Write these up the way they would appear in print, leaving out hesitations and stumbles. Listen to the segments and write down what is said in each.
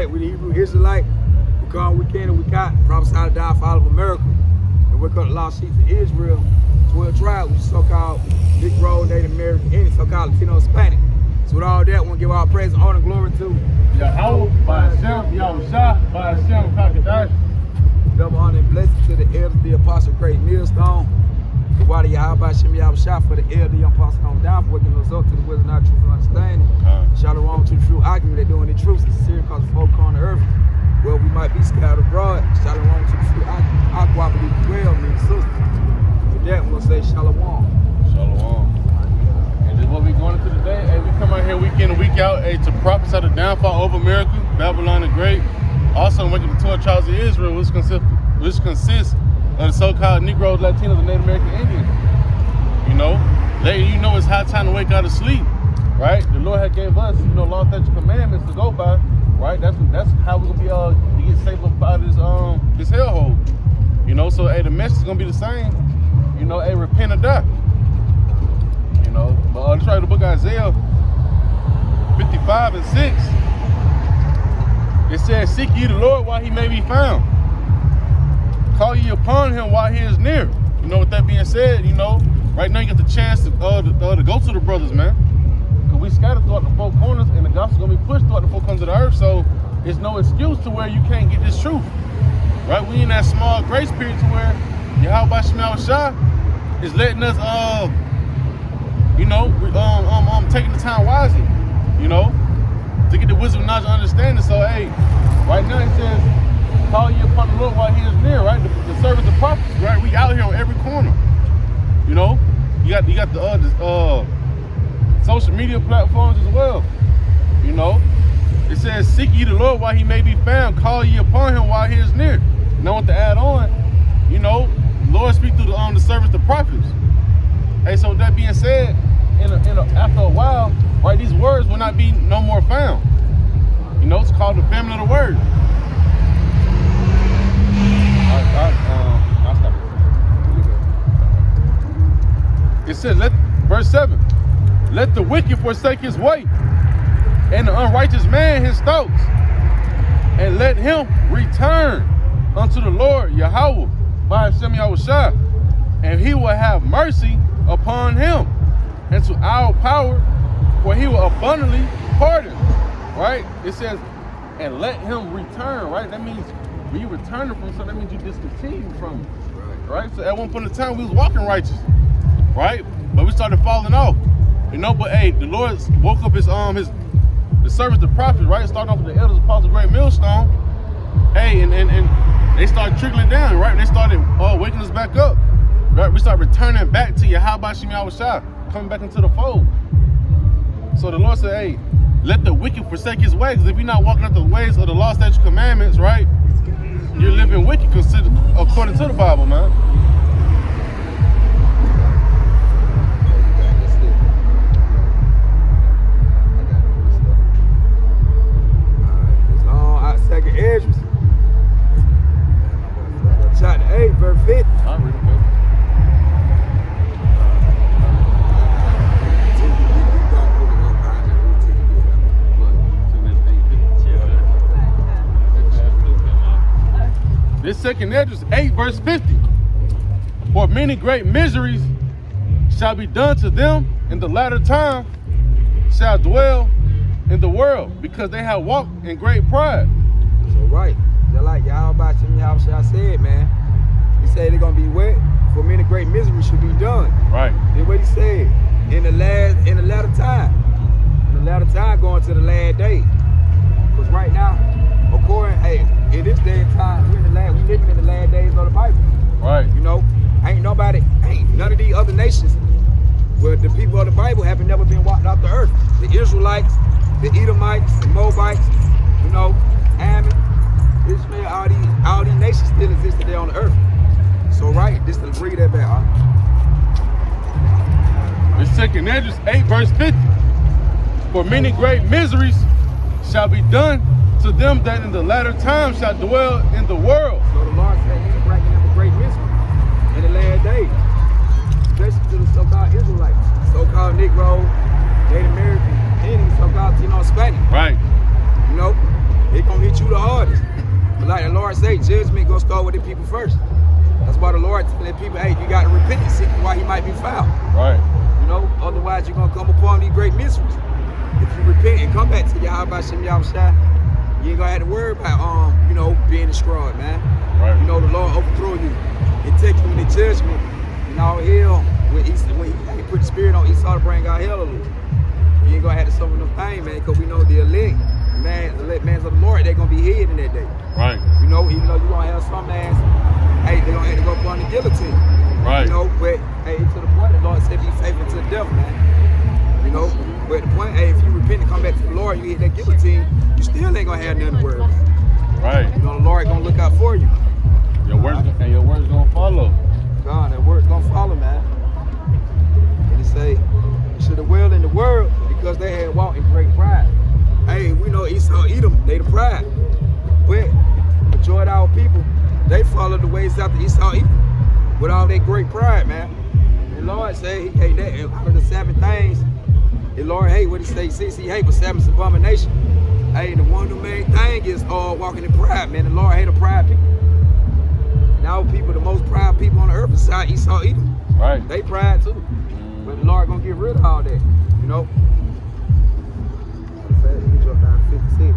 Israelite, we the Hebrew Israelite. We come, we can, and we got. Prophesy the downfall of America. And we're called the lost sheep of Israel. 12 tribes, which is so-called Negro, Native American, and so-called Latino, Hispanic. So with all that, we want to give all praise and honor and glory to Yahweh, by Hashem, Yahushua, by Hashem, Kakadash. Double honor and blessing to the elders, the apostle, great millstone. The water Yahweh, by Hashem, Yahushua, for the elder, young apostle, on down, for waking us up to the wisdom, not truth, and understanding. Shalom to the true argument, they're doing the truth, sincere, because the folk on the earth, well, we might be scattered abroad. Shalom to the true argument, I believe well, me and sister. With that, we're going to say shalom. Shalom. And this is what we're going into today. Hey, we come out here week in and week out, hey, to prophesy the downfall of America, Babylon the Great. Also, waking the 12 tribes of Israel, which consists of the so-called Negroes, Latinos, and Native American Indians. You know, letting you know it's high time to wake out of sleep, right? The Lord had gave us, law, statutes, commandments to go by, right? That's how we're gonna be to get saved up out of this hellhole. So hey, the message is gonna be the same. Hey, repent or die. But let's try the book of Isaiah 55 and 6. It says, "Seek ye the Lord while he may be found. Call ye upon him while he is near." With that being said, right now you get the chance to go to the brothers, man. Because we scattered throughout the four corners, and the gospel's gonna be pushed throughout the four corners of the earth. So it's no excuse to where you can't get this truth. Right? We in that small grace period to where Yahweh Shema Shah is letting us taking the time wisely, to get the wisdom, knowledge, and understanding. So hey, right now it says, call ye upon the Lord while he is near, right? The servants of prophets, right? We out here on every corner. You got the social media platforms as well. It says, "Seek ye the Lord while he may be found, call ye upon him while he is near." Now what to add on, the Lord speak through the servants, the prophets. Hey, so with that being said, after a while, right, these words will not be no more found. It's called the family of the word. I'll stop it. It says, verse 7, "Let the wicked forsake his way, and the unrighteous man his thoughts, and let him return unto the Lord Yahweh by Hashem Yahushua, and he will have mercy upon him, and to our power, for he will abundantly pardon." Right? It says, and let him return, right? That means when you return from something, that means you discontinue from it. Right? So at one point in time, we was walking righteous, right? But we started falling off. But hey, the Lord woke up the servants, the prophets, right? Starting off with the elders, apostles, great millstone. Hey, and they started trickling down, right? They started waking us back up. Right? We start returning back to Yahweh Shem Yahushua, coming back into the fold. So the Lord said, hey, let the wicked forsake his ways. If you're not walking out the ways of the law, statutes, commandments, right? You're living wicked, according to the Bible, man. Second Esdras, chapter 8, verse 50. I'll read it, man. This second Esdras 8, verse 50. "For many great miseries shall be done to them in the latter time, shall dwell in the world, because they have walked in great pride." So right, just like Yahweh said, man. He said they're gonna be wet, for many great miseries should be done. Right. That's what he said. In the latter time. In the latter time, going to the last day. Because right now, according, in this day and time, we living in the last days of the Bible. Right. Ain't none of these other nations, where the people of the Bible haven't never been walked off the earth. The Israelites, the Edomites, the Moabites, Ammon, Ishmael, all these nations still existed there on the earth. So right, this to bring that back, huh? The second Esdras 8, verse 50. "For many great miseries shall be done to them that in the latter time shall dwell in the world." So the Lord said he's bringing them a great misery in the last days, especially to the so-called Israelites, so-called Negroes, Native American, Indians, so-called Hispanic. Right. They gonna hit Lord say judgment gonna start with the people first. That's why the Lord telling people, hey, you gotta repent and seek why he might be found. Right. You know, otherwise you're gonna come upon these great mysteries. If you repent and come back to Yahweh Shem Yahushua, you ain't gonna have to worry about you know, being destroyed, man. Right. You know, the Lord overthrow you and take you into judgment. You know, hell, when he put the spirit on Esau to bring out hell a little. You ain't gonna have to suffer no pain, man, because we know the elect man of the Lord, they're gonna be hid in that day. Right. You know, even though you're gonna have some mans, hey, they're gonna have to go up on the guillotine. Right. You know, but hey, to the point the Lord said be faithful to the death, man. You know, but the point, hey, if you repent and come back to the Lord, you hit that guillotine, you still ain't gonna have nothing to worry about. Right. You know, the Lord gonna look out for you. Your words and your words gonna follow. God, that word's gonna follow, man. And he say, you should have well in the world because they had walked in great pride. Hey, we know Esau, Edom, they the pride. But majority of our people, they follow the ways after Esau, Edom with all that great pride, man. And Lord say, he hate that. Out of the 7 things, the Lord hate what he say. 6 he hate, but 7's abomination. Hey, the one of the main thing is walking in pride, man. The Lord hate a pride people. And our people, the most proud people on the earth beside Esau, Edom. Right. They pride too. But the Lord gonna get rid of all that, you know. He dropped down to 56.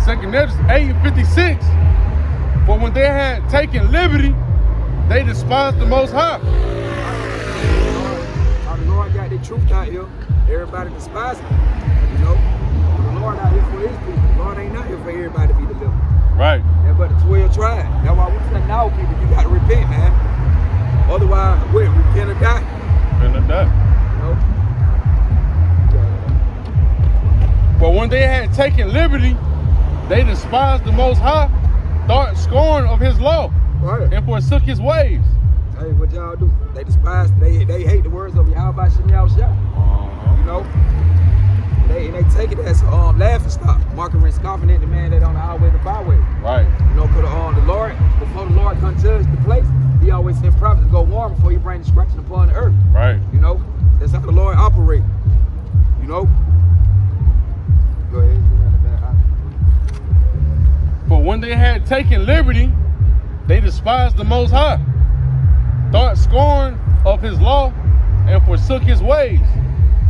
Second Esdras 8:56. For when they had taken liberty, they despised the Most High. How the Lord got the truth out here, everybody despises him, you know. But the Lord out here for his people. The Lord ain't out here for everybody to be delivered. Right. That's but the 12 tribes. That's why we say now, people, you gotta repent, man. Otherwise, what? Repent or die. Repent or die. You know? For when they had taken liberty, they despised the Most High, thought scorn of his law, Right. and forsook his ways. Hey, what y'all do? They despise, they hate the words of Yahweh Shem Yahushua. You know? They take it as laughing stock, mocking and scoffing at the man that on the highway and the byway. Right. You know, cause the Lord, before the Lord come judge the place, he always sent prophets to go warn before he bring destruction upon the earth. Right. You know? That's how the Lord operate. You know? Go ahead, you run it back. For when they had taken liberty, they despised the Most High, thought scorn of his law, and forsook his ways.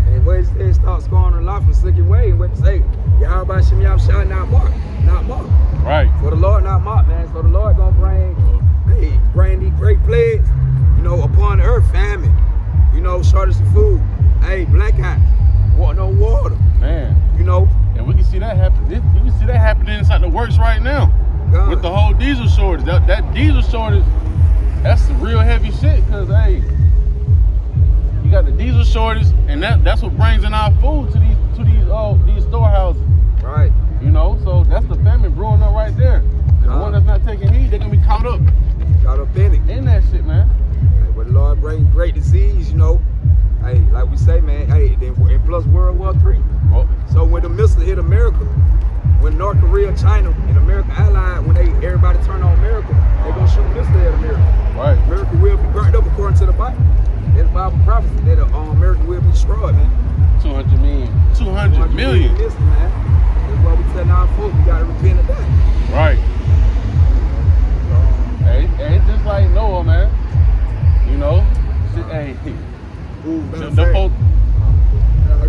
And what it says, start scoring a lot from sick way. And what it say, Yahweh Shem Yahushua not mocked, not mocked. Right. For the Lord not mocked, man. So the Lord gonna bring these great plagues, you know, upon the earth, famine, you know, shortage of food, hey, blackouts, no water, Man. you know. And we can see that happen. You can see that happening inside the works right now. God. With the whole diesel shortage. That diesel shortage, that's some real heavy shit. Cause hey, you got the diesel shortage, and that's what brings in our food to these storehouses. Right. You know, so that's the famine brewing up right there. And the one that's not taking heed, they're gonna be caught up in it. in that shit, man. When the Lord bring great disease, you know, hey, like we say, man, hey, then and plus World War III. Well, So when the missile hit America, when North Korea, China, and America allied, when everybody turn on America, they gonna shoot missiles at America. right. America will be burnt up according to the Bible. That's Bible prophecy that America will be destroyed, man. 200 million. 200 million. Missiles, man. That's why we tell our folks we gotta repent of that. Right. Hey, it's just like Noah, man. You know? Hey, Ooh, the folk.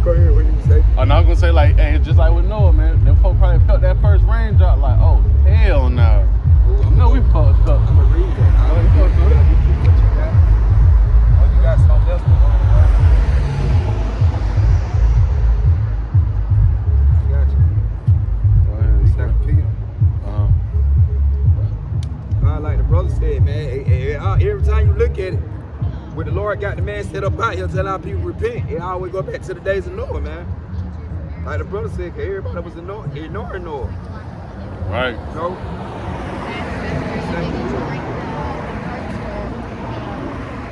Go ahead, what you say? I'm not gonna say like, hey, it's just like with Noah, man. Them folk probably felt that first raindrop like, oh, hell no. No, we fucked up. I'm gonna read that. I don't know what you got. Oh, you got something else going on, right? I got you. Go ahead, you Second Peter. Like the brother said, man, every time you look at it, when the Lord got the man set up out here telling our people repent, it always go back to the days of Noah, man. Like the brother said, cause everybody was ignoring Noah. Right. No.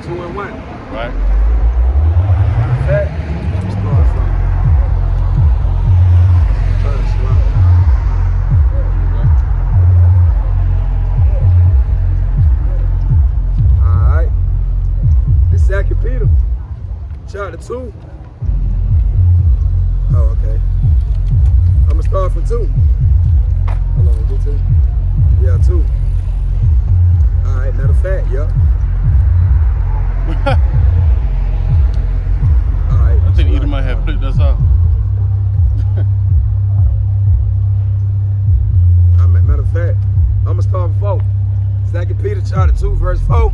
2 and 1. Right. Let's start from first one. Alright. The 2 Peter, chapter 2. Oh, okay. I'm gonna start from 2. Hold on, too. Yeah, too. All right, matter of fact, yep. All right. I think Edom might have flipped us off. Matter of fact, I'm gonna start with 4. 2 Peter chapter 2, verse 4.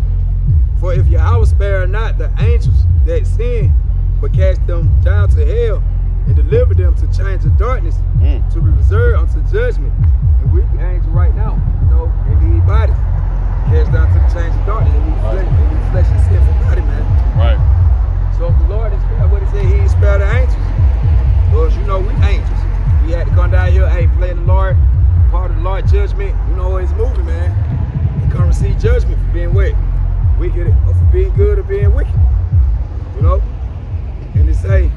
For if Yahweh spare not the angels that sin, but cast them down to hell and deliver them to chains of darkness, to be reserved unto judgment. And we the angels right now, you know, in these bodies, cast down to the chains of darkness in these flesh and sinful body, man. Right. So if the Lord is what he said, he ain't spare the angels. Because you know we angels. We had to come down here, hey, play the Lord, part of the Lord judgment. You know it's moving, man. You come receive judgment for being wicked, or for being good or being wicked. You know? And it say,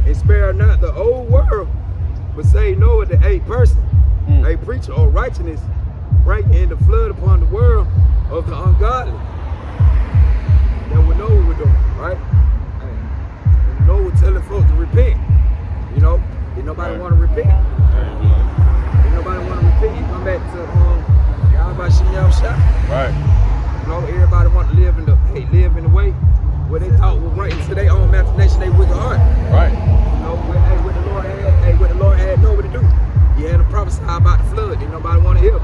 and spare not the old world, but say Noah the 8th person, a preacher of righteousness, bring in the flood upon the world of the ungodly. That would know what we're doing, right? And Noah telling folks to repent. You know? Did nobody want to repent? Did nobody want to repent? You come back to Yahweh Shah. Right. You know, everybody want to live in the way where they thought was right into their own imagination, they wicked heart. Right. You know, what the Lord had know what to do. He had to prophesy about the flood. Didn't nobody want to hear.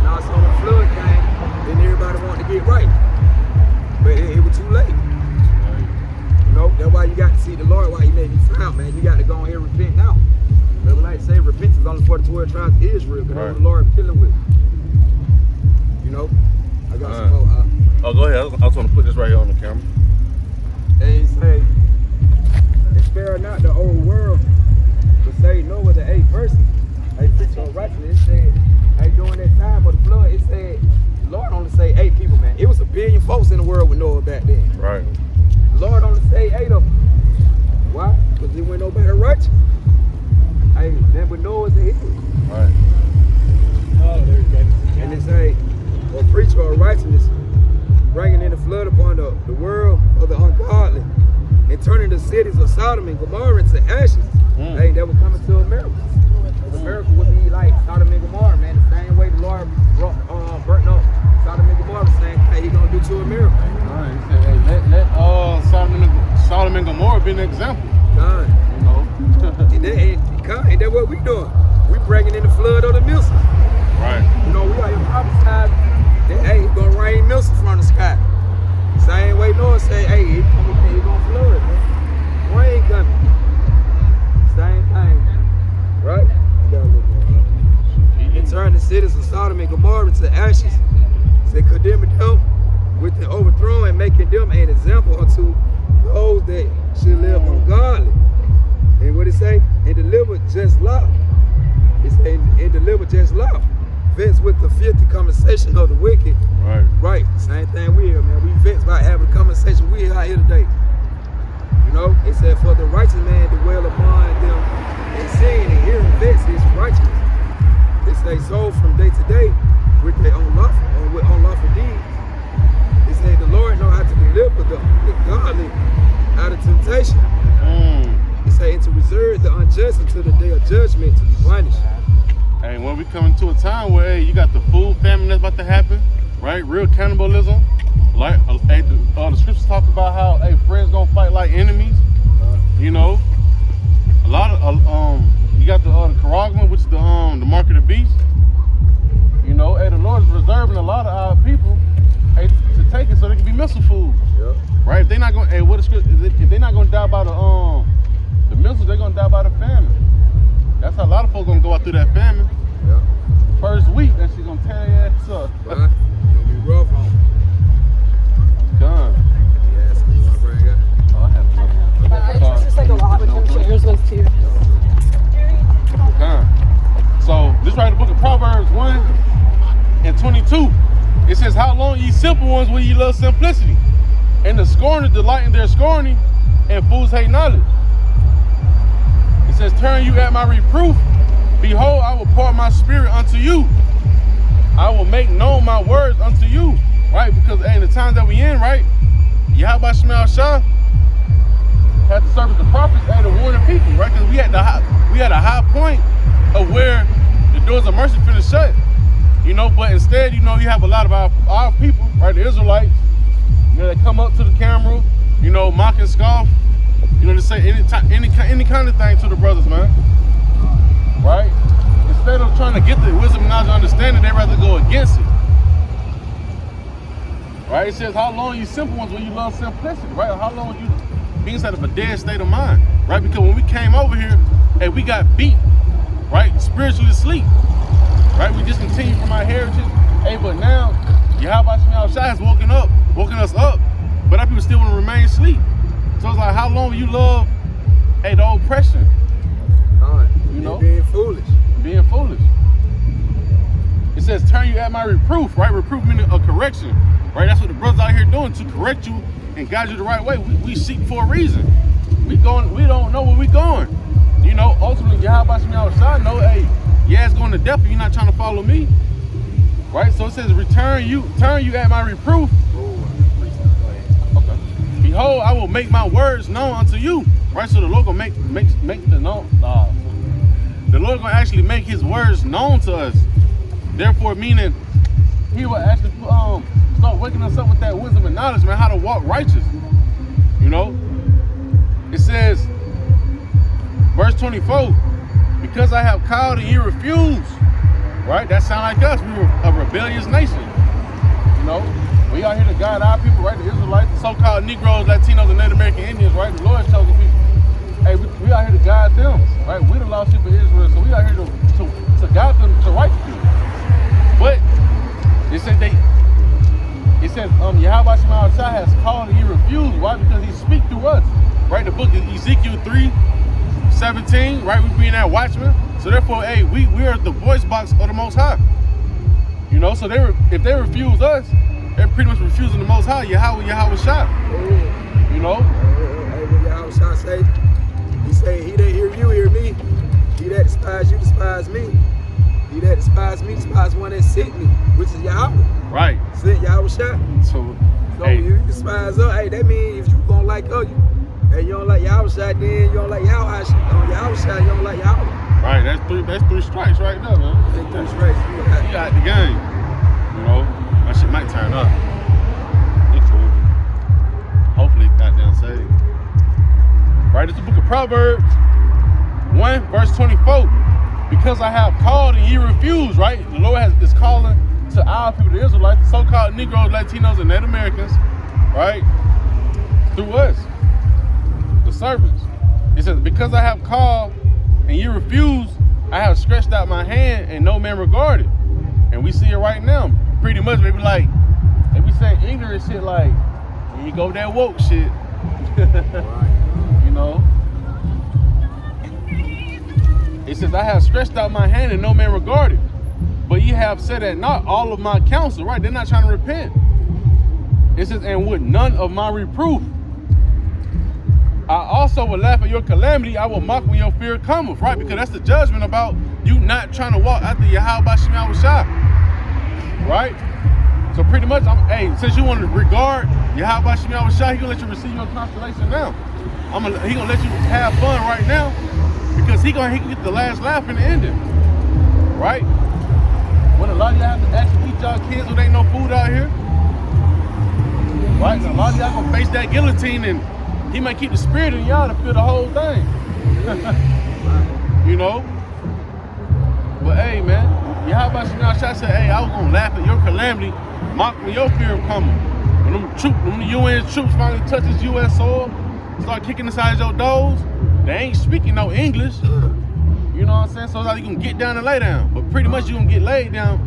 Now it's on the flood came, then everybody wanted to get right. But it was too late. You know, that's why you got to see the Lord, why he made you found, man. You got to go ahead and repent now. But like I say, repentance is only for the 12 tribes of Israel, because that's what the Lord is dealing with. You know? I got some more. Oh, go ahead. I was going to put this right here on the camera. They say, and spare not the old world, but say Noah the 8th person. They preach on righteousness. It said, hey, during that time of the flood, it said, the Lord only say 8 people, man. It was 1 billion folks in the world with Noah back then. Right. The Lord only say 8 of them. Why? Because there wasn't nobody righteous. Hey, then but Noah's a hero. Right. And they say, or preacher of righteousness, bringing in the flood upon the world of the ungodly, and turning the cities of Sodom and Gomorrah into ashes. Hey, that would come into America. America would be like Sodom and Gomorrah, man. The same way the Lord burnt up Sodom and Gomorrah, the same thing he gonna do to America. Right. He said, hey, let Sodom and Gomorrah be an example. God. You know. and that's what we doing. We bringing in the flood of the missiles. Right. You know, we out here prophesizing that, hey, it's gonna rain missiles from the sky. Same way Noah say, hey, it's gonna flood, man. Rain coming. Same thing. Right? And turn the cities of Sodom and Gomorrah to ashes. Say, condemning them with the overthrow and making them an example unto those that should live ungodly. And what it say? And deliver just law. It say, and deliver just law. Vexed with the filthy conversation of the wicked. Right. Right. Same thing we here, man. We vexed by having a conversation we out here today. You know, it said, for the righteous man to dwell upon them and seeing and hearing vex his righteousness. It say, so from day to day with their unlawful deeds. It say, the Lord know how to deliver the godly out of temptation. It say, and to reserve the unjust until the day of judgment to be punished. Hey, when we come into a time where, hey, you got the food famine that's about to happen, right? Real cannibalism. Like, the scriptures talk about how, hey, friends gonna fight like enemies. You know, a lot of you got the charagma, which is the mark of the beast. You know, hey, the Lord is reserving a lot of our people, hey, to take it so they can be missile food. Yep. Right? If they're not gonna, hey, what the script? If they're not gonna die by the missiles, they're gonna die by the famine. That's how a lot of folks gonna go out through that famine. Yeah. First week, that shit gonna tear your ass up. Right. You'll be rough on them. Done. Yeah, so you want to bring it? Oh, I have another. It's just like a lot with them chairs was too. Done. So this right, the book of Proverbs 1:22. It says, "How long ye simple ones will ye love simplicity, and the scorners delight in their scorning, and fools hate knowledge." It says, "Turn you at my reproof. Behold, I will pour my spirit unto you. I will make known my words unto you." Right? Because hey, in the times that we in, right? Yahweh Shah had to serve as the prophets and to warn the people, right? Because we had a high point of where the doors of mercy finna shut. You know, but instead, you know, you have a lot of our people, right, the Israelites, you know, they come up to the camera, you know, mock and scoff, you know, to say any kind of thing to the brothers, man, right? Instead of trying to get the wisdom, knowledge, and understanding, they rather go against it, right? It says, how long you simple ones when you love simplicity, right? How long you be inside of a dead state of mind, right? Because when we came over here, hey, we got beat, right? Spiritually asleep, right? We just continued from our heritage, hey, but now, Yahweh Shai has woken us up, but our people still want to remain asleep. So it's like, how long will you love, hey, the oppression? You know? Being foolish. Being foolish. It says, turn you at my reproof, right? Reproof meaning a correction, right? That's what the brothers out here doing, to correct you and guide you the right way. We seek for a reason. We don't know where we going. You know, ultimately, Yahweh Shai know, hey, yeah, it's going to death if you're not trying to follow me. Right? So it says, turn you at my reproof. Okay. Behold, I will make my words known unto you. Right? So the Lord gonna make the known. The Lord gonna actually make his words known to us. Therefore, meaning he will actually start waking us up with that wisdom and knowledge, man, how to walk righteous. You know? It says, verse 24, because I have called and you refuse. Right? That sound like us. We were a rebellious nation. You know? We out here to guide our people, right? The Israelites, the so-called Negroes, Latinos, and Native American Indians, right? The Lord's chosen people. Hey, we out here to guide them, right? We the lost sheep of Israel, so we out here to guide them to right people. But it says Yahweh Shai has called and he refused. Why? Because he speaks through us. Right? The book of Ezekiel 3:17, right? We being that watchman. So therefore, hey, we are the voice box of the Most High. You know, so if they refuse us, they're pretty much refusing the Most High, Yahweh Shai. You know? Hey, what Yahweh Shai say? He say, he that hear you, hear me. He that despise you, despise me. He that despise me, despise one that sent me, which is Yahweh. Right. Sent Yahweh Shai. So hey, you despise us. Hey, that means if you don't like us, hey, you don't like Yahweh Shai, then you don't like Yahweh Shai, you don't like Yahweh. Right, that's three strikes right there, man. That's 3 strikes. You got the game. You know, that shit might turn up. It's cool. Hopefully, goddamn saved. Right, it's the book of Proverbs 1, verse 24. Because I have called and ye refuse, right? The Lord is calling to our people, the Israelites, the so-called Negroes, Latinos, and Native Americans, right? Through us, the servants. It says, because I have called and you refuse, I have stretched out my hand and no man regarded. And we see it right now. Pretty much, they be like, they be saying ignorant shit like, here you go that woke shit. You know? It says, I have stretched out my hand and no man regarded. But ye have said that not all of my counsel, right? They're not trying to repent. It says, and with none of my reproof. I also will laugh at your calamity. I will mock when your fear cometh, right? Because that's the judgment about you not trying to walk after Yahweh Shai, right? So pretty much, since you want to regard Yahweh Shai, he gonna let you receive your constellation now. He gonna let you have fun right now, because he can get the last laugh in the ending, right? When a lot of y'all have to actually eat y'all kids when there ain't no food out here, right? So a lot of y'all gonna face that guillotine, and he might keep the spirit in y'all to feel the whole thing. You know? But hey, man, Yahweh Shai said, hey, I was gonna laugh at your calamity, mock when your fear coming. When the UN troops finally touch this US soil, start kicking inside your doors, they ain't speaking no English. You know what I'm saying? So it's like you gonna get down and lay down. But pretty much you gonna get laid down